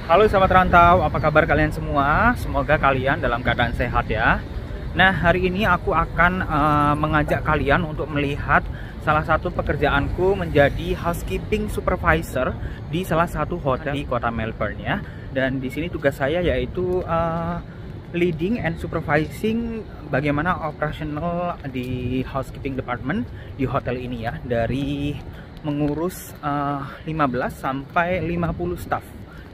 Halo sahabat rantau, apa kabar kalian semua? Semoga kalian dalam keadaan sehat ya. Nah, hari ini aku akan mengajak kalian untuk melihat salah satu pekerjaanku menjadi housekeeping supervisor di salah satu hotel di kota Melbourne ya. Dan di sini tugas saya yaitu leading and supervising bagaimana operasional di housekeeping department di hotel ini ya, dari mengurus 15 sampai 50 staff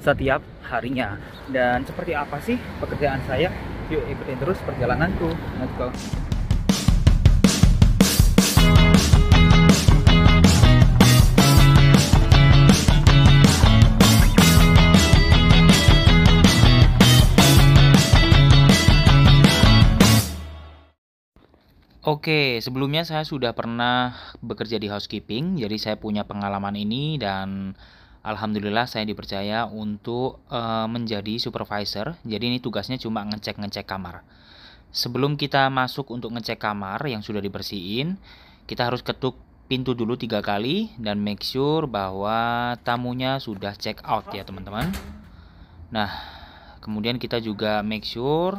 setiap harinya. Dan seperti apa sih pekerjaan saya? Yuk ikutin terus perjalananku. Let's go. Oke, sebelumnya saya sudah pernah bekerja di housekeeping, jadi saya punya pengalaman ini dan alhamdulillah saya dipercaya untuk menjadi supervisor. Jadi ini tugasnya cuma ngecek-ngecek kamar. Sebelum kita masuk untuk ngecek kamar yang sudah dibersihin, kita harus ketuk pintu dulu 3 kali dan make sure bahwa tamunya sudah check out ya teman-teman. Nah, kemudian kita juga make sure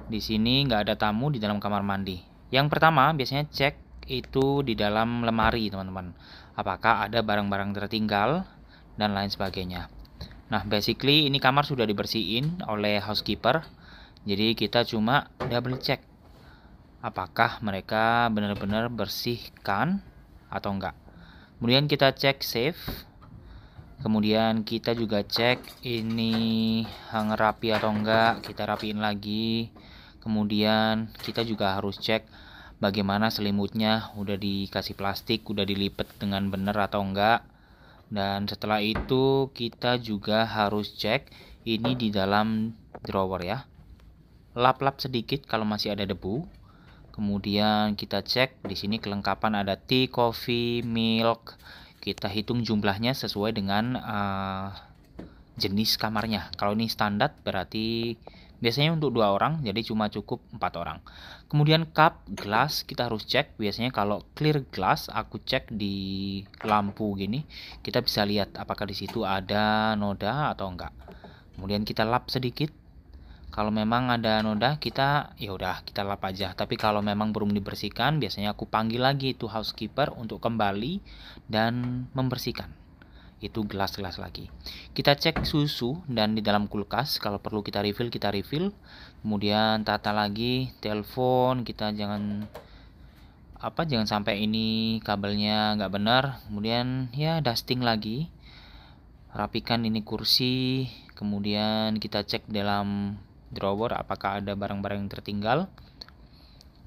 di sini nggak ada tamu di dalam kamar mandi. Yang pertama biasanya cek itu di dalam lemari teman-teman, apakah ada barang-barang tertinggal dan lain sebagainya. Nah basically ini kamar sudah dibersihin oleh housekeeper, jadi kita cuma double check apakah mereka benar-benar bersihkan atau enggak. Kemudian kita cek safe, kemudian kita juga cek ini hanger rapi atau enggak, kita rapiin lagi. Kemudian kita juga harus cek bagaimana selimutnya udah dikasih plastik, udah dilipet dengan benar atau enggak. Dan setelah itu kita juga harus cek ini di dalam drawer ya. Lap-lap sedikit kalau masih ada debu. Kemudian kita cek di sini kelengkapan ada tea, coffee, milk. Kita hitung jumlahnya sesuai dengan jenis kamarnya. Kalau ini standar berarti biasanya untuk 2 orang, jadi cuma cukup 4 orang. Kemudian cup, gelas kita harus cek. Biasanya kalau clear glass aku cek di lampu gini, kita bisa lihat apakah di situ ada noda atau enggak. Kemudian kita lap sedikit. Kalau memang ada noda, kita ya udah kita lap aja. Tapi kalau memang belum dibersihkan, biasanya aku panggil lagi itu housekeeper untuk kembali dan membersihkan itu gelas-gelas lagi. Kita cek susu dan di dalam kulkas, kalau perlu kita refill. Kemudian tata lagi telepon, kita jangan sampai ini kabelnya nggak benar. Kemudian ya dusting lagi, rapikan ini kursi. Kemudian kita cek dalam drawer apakah ada barang-barang yang tertinggal.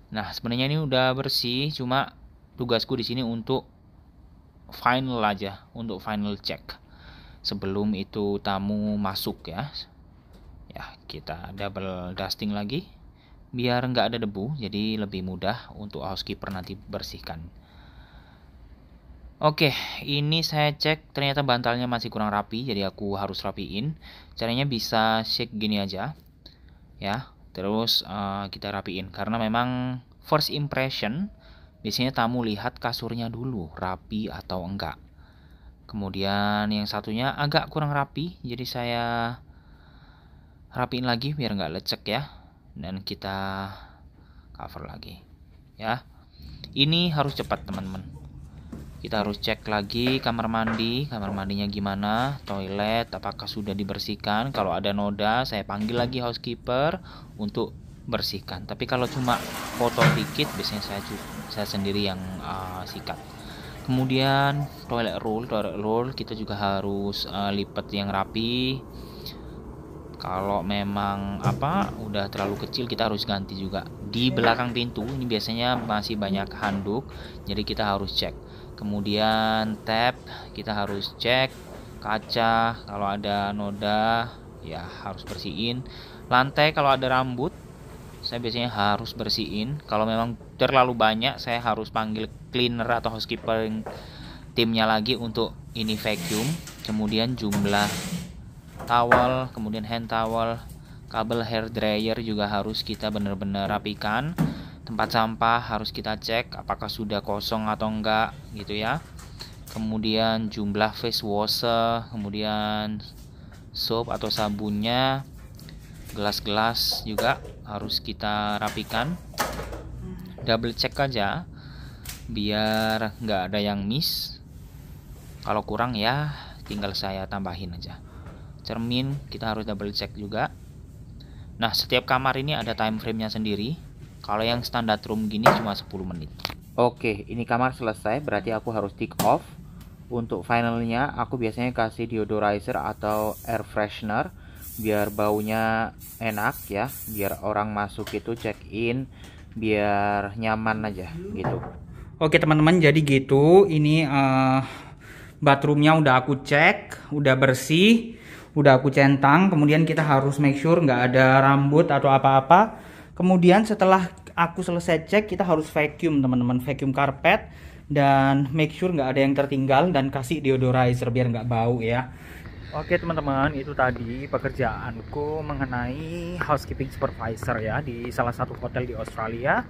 Nah sebenarnya ini udah bersih, cuma tugasku di sini untuk final aja, untuk final check sebelum itu tamu masuk ya. Ya kita double dusting lagi biar nggak ada debu, jadi lebih mudah untuk housekeeper nanti bersihkan. Oke, ini saya cek ternyata bantalnya masih kurang rapi, jadi aku harus rapiin. Caranya bisa shake gini aja ya, terus kita rapiin karena memang first impression biasanya tamu lihat kasurnya dulu rapi atau enggak. Kemudian yang satunya agak kurang rapi, jadi saya rapiin lagi biar enggak lecek ya. Dan kita cover lagi ya. Ini harus cepat teman-teman. Kita harus cek lagi kamar mandinya gimana, toilet apakah sudah dibersihkan. Kalau ada noda saya panggil lagi housekeeper untuk bersihkan. Tapi kalau cuma foto dikit biasanya saya sendiri yang sikat. Kemudian toilet roll kita juga harus lipat yang rapi. Kalau memang udah terlalu kecil kita harus ganti juga. Di belakang pintu ini biasanya masih banyak handuk, jadi kita harus cek. Kemudian tab kita harus cek, kaca kalau ada noda ya harus bersihin. Lantai kalau ada rambut saya biasanya harus bersihin. Kalau memang terlalu banyak saya harus panggil cleaner atau housekeeper timnya lagi untuk ini vacuum. Kemudian jumlah towel, kemudian hand towel, kabel hair dryer juga harus kita benar-benar rapikan. Tempat sampah harus kita cek apakah sudah kosong atau enggak gitu ya. Kemudian jumlah face washer, kemudian soap atau sabunnya, gelas-gelas juga harus kita rapikan. Double check aja biar nggak ada yang miss. Kalau kurang ya tinggal saya tambahin aja. Cermin kita harus double check juga. Nah, setiap kamar ini ada time frame-nya sendiri. Kalau yang standar room gini cuma 10 menit. Oke, ini kamar selesai, berarti aku harus tick off. Untuk finalnya, aku biasanya kasih deodorizer atau air freshener biar baunya enak ya, biar orang masuk itu check in, biar nyaman aja gitu. Oke teman-teman, jadi gitu. Ini bathroomnya udah aku cek, udah bersih, udah aku centang. Kemudian kita harus make sure nggak ada rambut atau apa-apa. Kemudian setelah aku selesai cek, kita harus vacuum teman-teman, vacuum karpet dan make sure nggak ada yang tertinggal dan kasih deodorizer biar nggak bau ya. Oke teman-teman, itu tadi pekerjaanku mengenai housekeeping supervisor ya di salah satu hotel di Australia.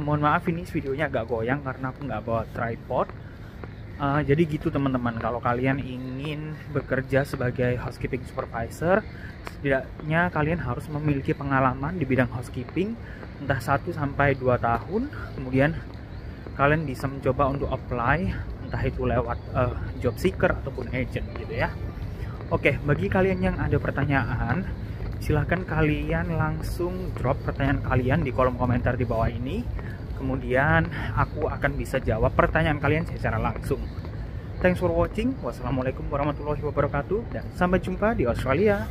Mohon maaf ini videonya agak goyang karena aku nggak bawa tripod. Jadi gitu teman-teman, kalau kalian ingin bekerja sebagai housekeeping supervisor, setidaknya kalian harus memiliki pengalaman di bidang housekeeping entah 1 sampai 2 tahun. Kemudian kalian bisa mencoba untuk apply entah itu lewat job seeker ataupun agent gitu ya. Oke, bagi kalian yang ada pertanyaan, silahkan kalian langsung drop pertanyaan kalian di kolom komentar di bawah ini. Kemudian aku akan bisa jawab pertanyaan kalian secara langsung. Thanks for watching. Wassalamualaikum warahmatullahi wabarakatuh dan sampai jumpa di Australia.